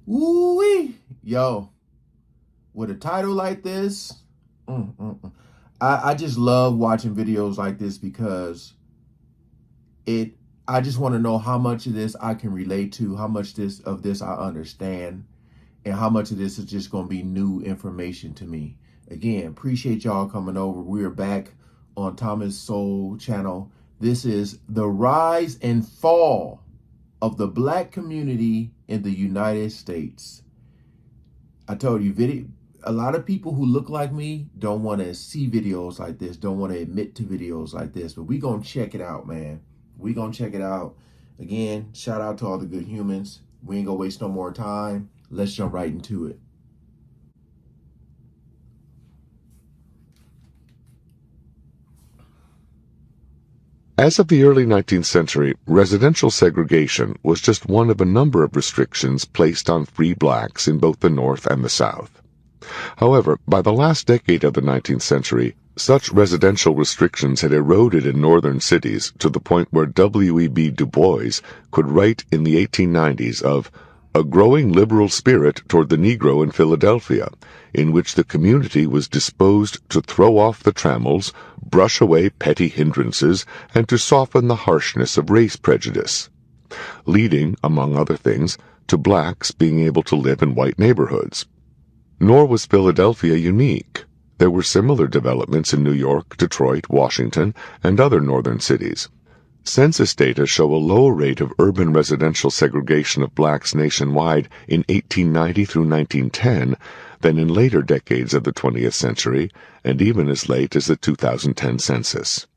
Ooh-wee. Yo, with a title like this, mm, mm, mm. I just love watching videos like this because it I just want to know how much of this I can relate to, how much this I understand, and how much of this is just going to be new information to me. Again, appreciate y'all coming over. We are back on Thomas Sowell channel. This is the rise and fall of the black community in the United States. I told you, a lot of people who look like me don't want to see videos like this, don't want to admit to videos like this, but we going to check it out, man. We going to check it out. Again, shout out to all the good humans. We ain't going to waste no more time. Let's jump right into it. As of the early 19th century, residential segregation was just one of a number of restrictions placed on free blacks in both the North and the South. However, by the last decade of the 19th century, such residential restrictions had eroded in northern cities to the point where W.E.B. Du Bois could write in the 1890s of a growing liberal spirit toward the Negro in Philadelphia, in which the community was disposed to throw off the trammels, brush away petty hindrances, and to soften the harshness of race prejudice, leading, among other things, to blacks being able to live in white neighborhoods. Nor was Philadelphia unique. There were similar developments in New York, Detroit, Washington, and other northern cities. Census data show a lower rate of urban residential segregation of blacks nationwide in 1890 through 1910 than in later decades of the 20th century, and even as late as the 2010 census.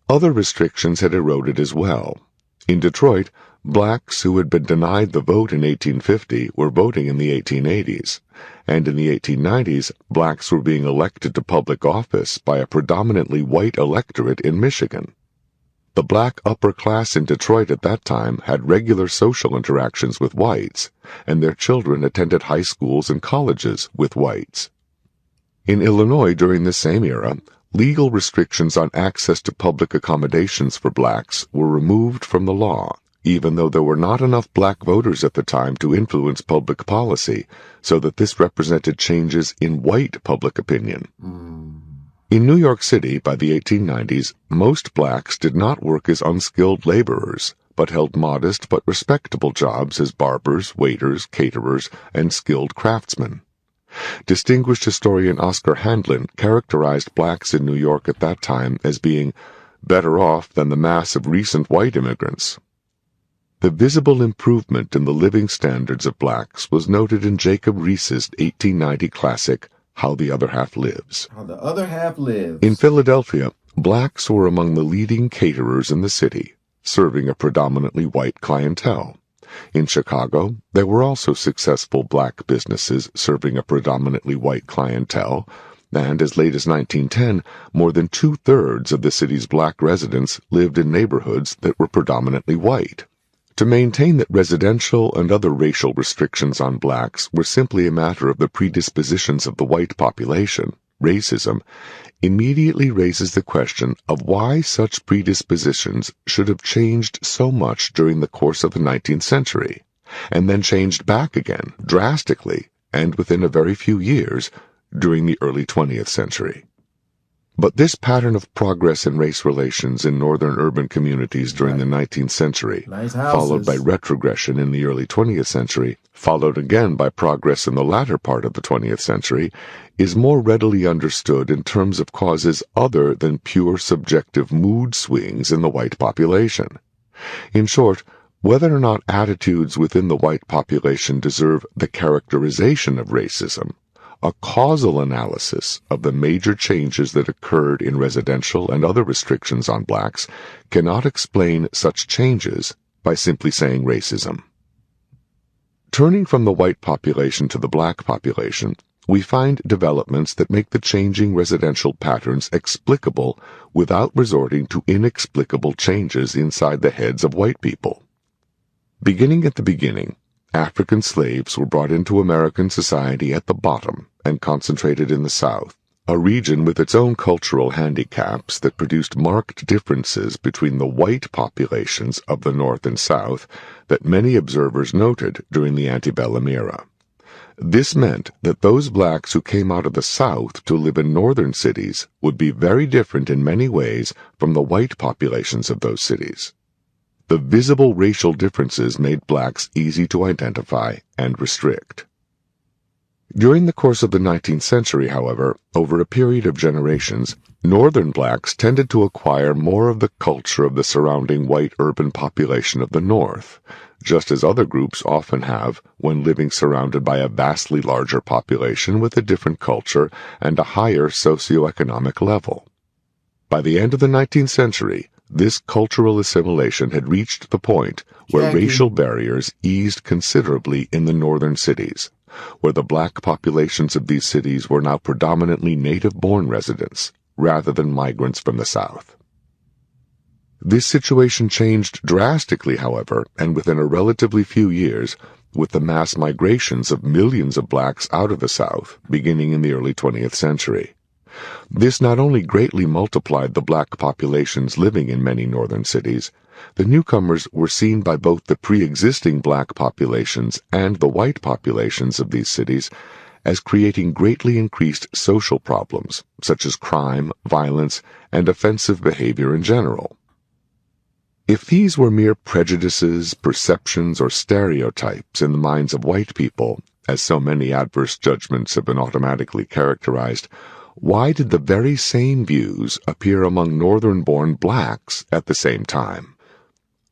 Other restrictions had eroded as well. In Detroit, blacks who had been denied the vote in 1850 were voting in the 1880s, and in the 1890s, blacks were being elected to public office by a predominantly white electorate in Michigan. The black upper class in Detroit at that time had regular social interactions with whites, and their children attended high schools and colleges with whites. In Illinois during the same era, legal restrictions on access to public accommodations for blacks were removed from the law, even though there were not enough black voters at the time to influence public policy, so that this represented changes in white public opinion. In New York City, by the 1890s, most blacks did not work as unskilled laborers, but held modest but respectable jobs as barbers, waiters, caterers, and skilled craftsmen. Distinguished historian Oscar Handlin characterized blacks in New York at that time as being better off than the mass of recent white immigrants. The visible improvement in the living standards of blacks was noted in Jacob Riis's 1890 classic, How the Other Half Lives. How the Other Half Lives. In Philadelphia, blacks were among the leading caterers in the city, serving a predominantly white clientele. In Chicago, there were also successful black businesses serving a predominantly white clientele, and as late as 1910, more than two-thirds of the city's black residents lived in neighborhoods that were predominantly white. To maintain that residential and other racial restrictions on blacks were simply a matter of the predispositions of the white population, racism, immediately raises the question of why such predispositions should have changed so much during the course of the 19th century, and then changed back again, drastically, and within a very few years, during the early 20th century. But this pattern of progress in race relations in northern urban communities during the 19th century, followed by retrogression in the early 20th century, followed again by progress in the latter part of the 20th century, is more readily understood in terms of causes other than pure subjective mood swings in the white population. In short, whether or not attitudes within the white population deserve the characterization of racism, a causal analysis of the major changes that occurred in residential and other restrictions on blacks cannot explain such changes by simply saying racism. Turning from the white population to the black population, we find developments that make the changing residential patterns explicable without resorting to inexplicable changes inside the heads of white people. Beginning at the beginning, African slaves were brought into American society at the bottom and concentrated in the South, a region with its own cultural handicaps that produced marked differences between the white populations of the North and South that many observers noted during the antebellum era. This meant that those blacks who came out of the South to live in northern cities would be very different in many ways from the white populations of those cities. The visible racial differences made blacks easy to identify and restrict. During the course of the 19th century, however, over a period of generations, northern blacks tended to acquire more of the culture of the surrounding white urban population of the North, just as other groups often have when living surrounded by a vastly larger population with a different culture and a higher socioeconomic level. By the end of the 19th century, this cultural assimilation had reached the point where racial barriers eased considerably in the northern cities, where the black populations of these cities were now predominantly native-born residents, rather than migrants from the South. This situation changed drastically, however, and within a relatively few years, with the mass migrations of millions of blacks out of the South, beginning in the early 20th century. This not only greatly multiplied the black populations living in many northern cities, the newcomers were seen by both the pre-existing black populations and the white populations of these cities as creating greatly increased social problems, such as crime, violence, and offensive behavior in general. If these were mere prejudices, perceptions, or stereotypes in the minds of white people, as so many adverse judgments have been automatically characterized, why did the very same views appear among northern-born blacks at the same time?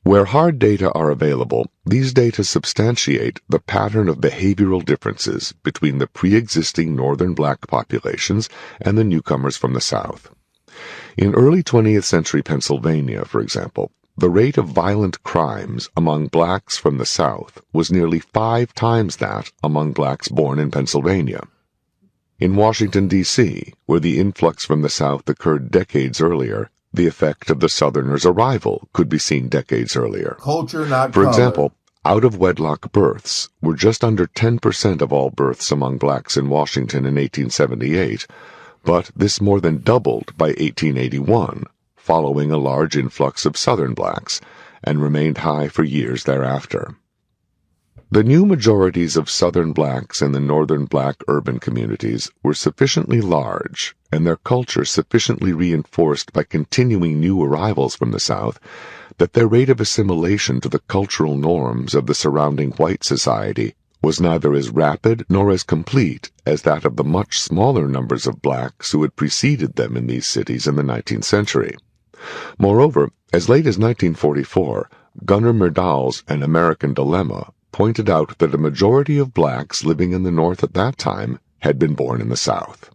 Where hard data are available, these data substantiate the pattern of behavioral differences between the pre-existing northern black populations and the newcomers from the South. In early 20th century Pennsylvania, for example, the rate of violent crimes among blacks from the South was nearly 5 times that among blacks born in Pennsylvania. In Washington, D.C., where the influx from the South occurred decades earlier, the effect of the Southerners' arrival could be seen decades earlier. Culture, not For color. example, out-of-wedlock births were just under 10% of all births among blacks in Washington in 1878, but this more than doubled by 1881, following a large influx of Southern blacks, and remained high for years thereafter. The new majorities of Southern blacks in the northern black urban communities were sufficiently large, and their culture sufficiently reinforced by continuing new arrivals from the South, that their rate of assimilation to the cultural norms of the surrounding white society was neither as rapid nor as complete as that of the much smaller numbers of blacks who had preceded them in these cities in the 19th century. Moreover, as late as 1944, Gunnar Myrdal's An American Dilemma pointed out that a majority of blacks living in the North at that time had been born in the South.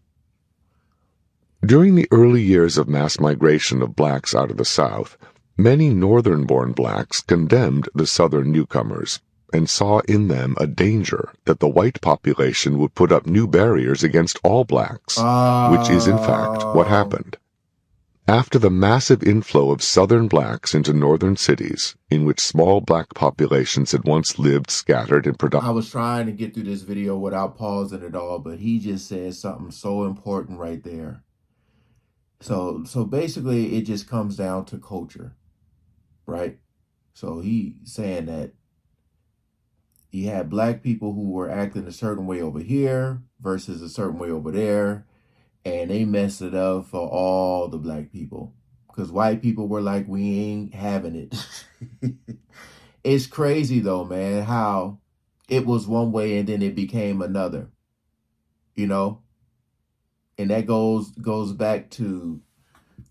During the early years of mass migration of blacks out of the South, many northern-born blacks condemned the Southern newcomers and saw in them a danger that the white population would put up new barriers against all blacks, which is in fact what happened. After the massive inflow of Southern blacks into northern cities, in which small black populations had once lived scattered in I was trying to get through this video without pausing it all, but he just said something so important right there. So basically, it just comes down to culture, right? So he saying that he had black people who were acting a certain way over here versus a certain way over there. And they messed it up for all the black people. Because white people were like, we ain't having it. It's crazy though, man, how it was one way and then it became another. You know? And that goes back to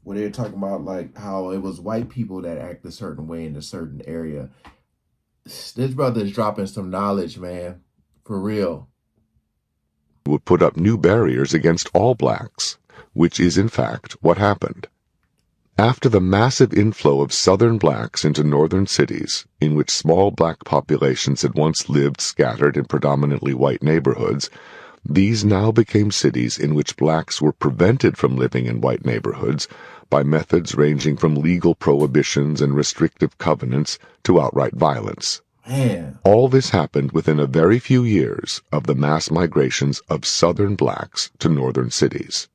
what they're talking about, like how it was white people that act a certain way in a certain area. This brother is dropping some knowledge, man. For real. Would put up new barriers against all blacks, which is in fact what happened. After the massive inflow of Southern blacks into northern cities, in which small black populations had once lived scattered in predominantly white neighborhoods, these now became cities in which blacks were prevented from living in white neighborhoods by methods ranging from legal prohibitions and restrictive covenants to outright violence. Man. All this happened within a very few years of the mass migrations of Southern blacks to northern cities.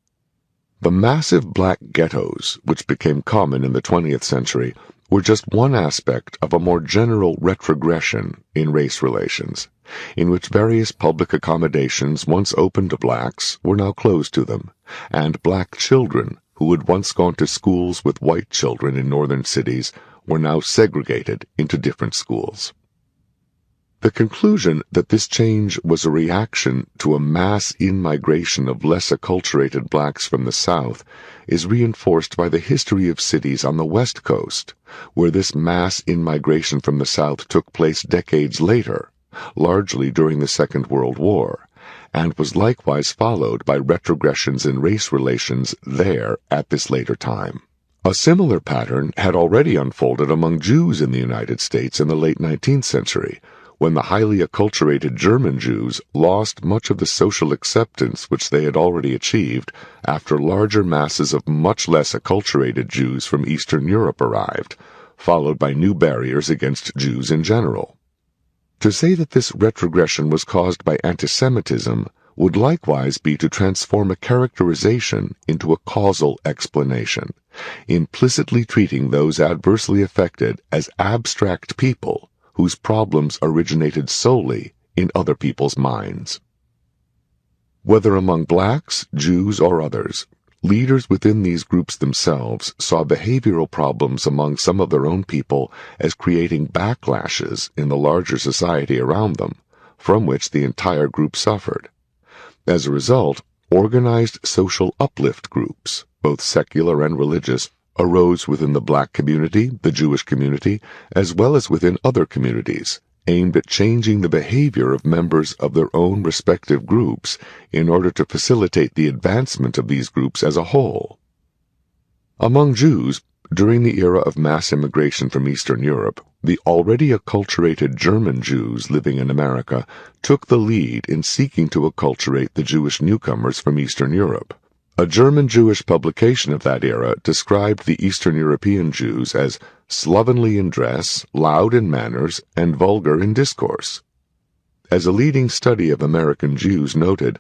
The massive black ghettos, which became common in the 20th century, were just one aspect of a more general retrogression in race relations, in which various public accommodations once open to blacks were now closed to them, and black children who had once gone to schools with white children in northern cities were now segregated into different schools. The conclusion that this change was a reaction to a mass in-migration of less acculturated blacks from the South is reinforced by the history of cities on the West Coast, where this mass in-migration from the South took place decades later, largely during the Second World War, and was likewise followed by retrogressions in race relations there at this later time. A similar pattern had already unfolded among Jews in the United States in the late 19th century, when the highly acculturated German Jews lost much of the social acceptance which they had already achieved after larger masses of much less acculturated Jews from Eastern Europe arrived, followed by new barriers against Jews in general. To say that this retrogression was caused by antisemitism would likewise be to transform a characterization into a causal explanation, implicitly treating those adversely affected as abstract people whose problems originated solely in other people's minds. Whether among blacks, Jews, or others, leaders within these groups themselves saw behavioral problems among some of their own people as creating backlashes in the larger society around them, from which the entire group suffered. As a result, organized social uplift groups, both secular and religious, arose within the black community, the Jewish community, as well as within other communities, aimed at changing the behavior of members of their own respective groups in order to facilitate the advancement of these groups as a whole. Among Jews, during the era of mass immigration from Eastern Europe, the already acculturated German Jews living in America took the lead in seeking to acculturate the Jewish newcomers from Eastern Europe. A German Jewish publication of that era described the Eastern European Jews as slovenly in dress, loud in manners, and vulgar in discourse. As a leading study of American Jews noted,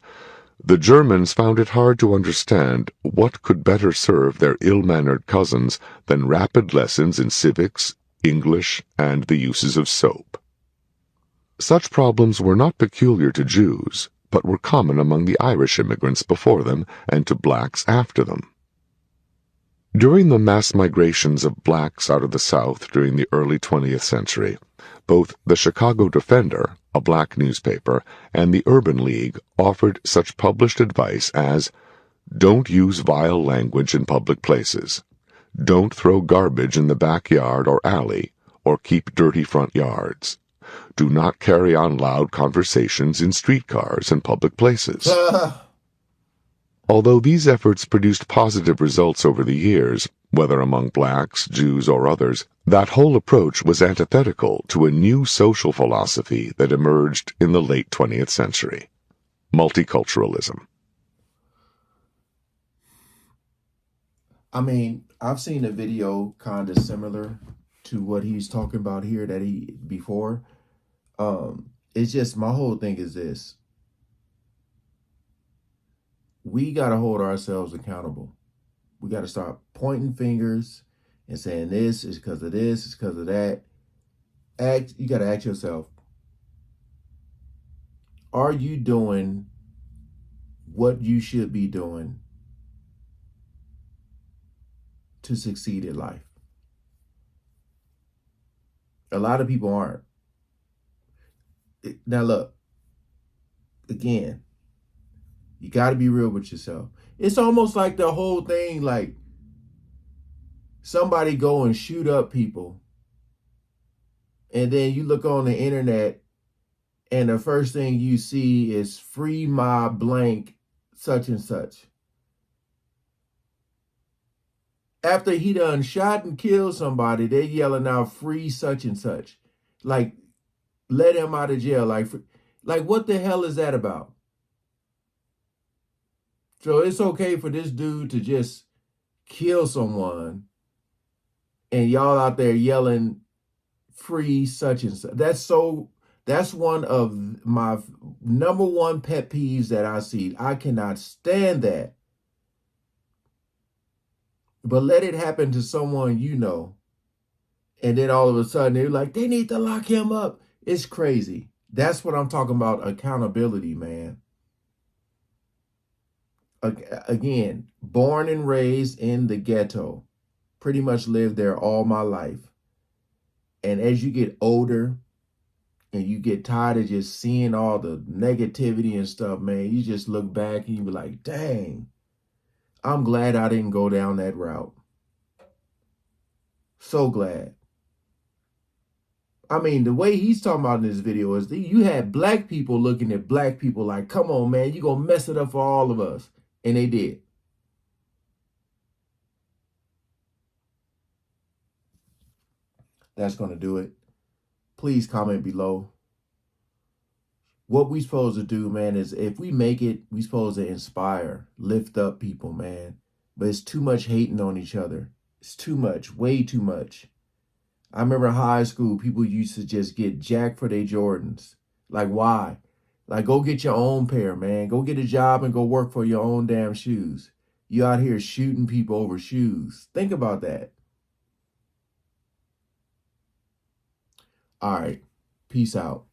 the Germans found it hard to understand what could better serve their ill-mannered cousins than rapid lessons in civics, English, and the uses of soap. Such problems were not peculiar to Jews, but were common among the Irish immigrants before them and to blacks after them. During the mass migrations of blacks out of the South during the early 20th century, both the Chicago Defender, a black newspaper, and the Urban League offered such published advice as, "Don't use vile language in public places. Don't throw garbage in the backyard or alley, or keep dirty front yards. Do not carry on loud conversations in streetcars and public places." Although these efforts produced positive results over the years, whether among blacks, Jews, or others, that whole approach was antithetical to a new social philosophy that emerged in the late 20th century: multiculturalism. I mean, I've seen a video kind of similar to what he's talking about here that he before. It's just my whole thing is this. We got to hold ourselves accountable. We got to start pointing fingers and saying this is because of this, it's because of that. You got to ask yourself, are you doing what you should be doing to succeed in life? A lot of people aren't. Now look, again, you got to be real with yourself. It's almost like the whole thing, like somebody go and shoot up people, and then you look on the internet, and the first thing you see is free my blank such and such. After he done shot and killed somebody, they're yelling out free such and such. Like, let him out of jail. Like what the hell is that about? So it's okay for this dude to just kill someone and y'all out there yelling free such and such. That's one of my number one pet peeves that I see. I cannot stand that. But let it happen to someone you know, and then all of a sudden they're like, they need to lock him up. It's crazy. That's what I'm talking about, accountability, man. Again, born and raised in the ghetto, pretty much lived there all my life. And as you get older and you get tired of just seeing all the negativity and stuff, man, you just look back and you be like, dang, I'm glad I didn't go down that route. So glad. I mean, the way he's talking about in this video is that you had black people looking at black people like, come on, man, you gonna mess it up for all of us. And they did. That's gonna do it. Please comment below. What we supposed to do, man, is if we make it, we supposed to inspire, lift up people, man. But it's too much hating on each other. It's too much, way too much. I remember high school, people used to just get jacked for their Jordans. Like, why? Like, go get your own pair, man. Go get a job and go work for your own damn shoes. You out here shooting people over shoes. Think about that. All right. Peace out.